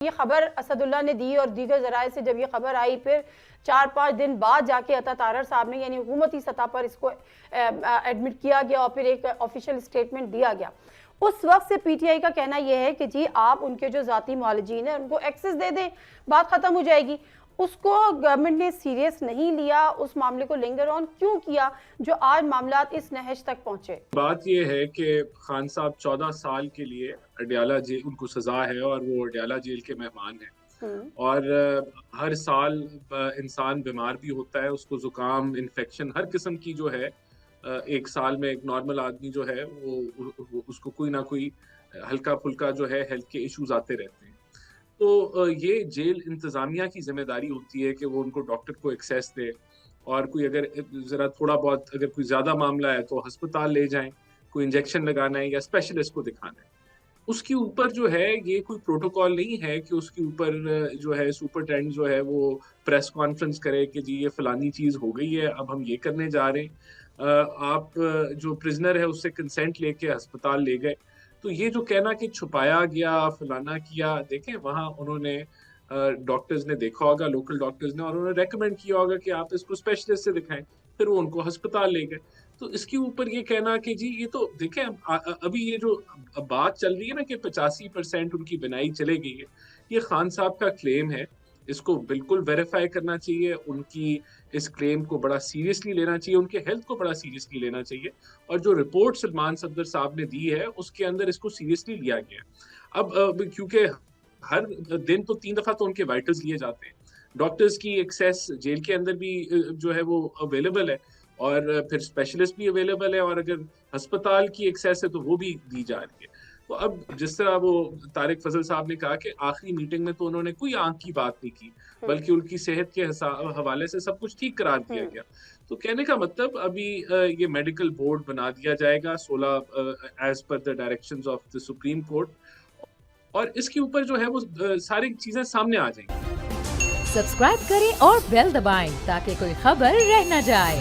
یہ خبر اسد اللہ نے دی اور دیگر ذرائع سے جب یہ خبر آئی پھر 4-5 دن بعد جا کے عطا طاہر صاحب نے یعنی حکومتی سطح پر اس کو ایڈمٹ کیا گیا اور پھر ایک آفیشیل اسٹیٹمنٹ دیا گیا. اس وقت سے پی ٹی آئی کا کہنا یہ ہے کہ جی آپ ان کے جو ذاتی معالجین ہیں ان کو ایکسس دے دیں, بات ختم ہو جائے گی. اس کو گورنمنٹ نے سیریس نہیں لیا, اس معاملے کو لنگر آن کیوں کیا جو آج معاملات اس نہج تک پہنچے؟ بات یہ ہے کہ خان صاحب 14 سال کے لیے اڈیالہ جیل ان کو سزا ہے اور وہ اڈیالہ جیل کے مہمان ہیں, اور ہر سال انسان بیمار بھی ہوتا ہے, اس کو زکام انفیکشن ہر قسم کی جو ہے ایک سال میں ایک نارمل آدمی جو ہے وہ اس کو کوئی نہ کوئی ہلکا پھلکا جو ہے ہیلتھ کے ایشوز آتے رہتے ہیں. تو یہ جیل انتظامیہ کی ذمہ داری ہوتی ہے کہ وہ ان کو ڈاکٹر کو ایکسیس دے, اور کوئی اگر ذرا تھوڑا بہت اگر کوئی زیادہ معاملہ ہے تو ہسپتال لے جائیں, کوئی انجیکشن لگانا ہے یا اسپیشلسٹ کو دکھانا ہے. اس کے اوپر جو ہے یہ کوئی پروٹوکول نہیں ہے کہ اس کے اوپر جو ہے سپرنٹینڈنٹ جو ہے وہ پریس کانفرنس کرے کہ جی یہ فلانی چیز ہو گئی ہے, اب ہم یہ کرنے جا رہے ہیں. آپ جو پرزنر ہے اس سے کنسنٹ لے کے ہسپتال لے گئے. تو یہ جو کہنا کہ چھپایا گیا فلانا کیا, دیکھیں وہاں انہوں نے ڈاکٹرز نے دیکھا ہوگا, لوکل ڈاکٹرز نے, اور انہوں نے ریکمینڈ کیا ہوگا کہ آپ اس کو اسپیشلسٹ سے دکھائیں, پھر وہ ان کو ہسپتال لے گئے. تو اس کے اوپر یہ کہنا کہ جی یہ تو دیکھیں ابھی یہ جو بات چل رہی ہے نا کہ 85% ان کی بنائی چلے گئی ہے, یہ خان صاحب کا کلیم ہے, اس کو بالکل ویریفائی کرنا چاہیے, ان کی اس کلیم کو بڑا سیریسلی لینا چاہیے, ان کے ہیلتھ کو بڑا سیریسلی لینا چاہیے, اور جو رپورٹ سلمان صفدر صاحب نے دی ہے اس کے اندر اس کو سیریسلی لیا گیا. اب کیونکہ ہر دن تو 3 دفعہ تو ان کے وائٹلز لیے جاتے ہیں, ڈاکٹرز کی ایکسیس جیل کے اندر بھی جو ہے وہ اویلیبل ہے, اور پھر اسپیشلسٹ بھی اویلیبل ہے, اور اگر ہسپتال کی ایکسیس ہے تو وہ بھی دی جا رہی ہے. تو اب جس طرح وہ طارق فضل صاحب نے کہا کہ آخری میٹنگ میں تو انہوں نے کوئی آنکھ کی بات نہیں کی, بلکہ ان کی صحت کے حوالے سے سب کچھ ٹھیک قرار دیا گیا. تو کہنے کا مطلب ابھی یہ میڈیکل بورڈ بنا دیا جائے گا 16 as per the directions of the supreme court, اور اس کے اوپر جو ہے وہ ساری چیزیں سامنے آ جائیں گی. سبسکرائب کریں اور بیل دبائیں تاکہ کوئی خبر رہ نہ جائے.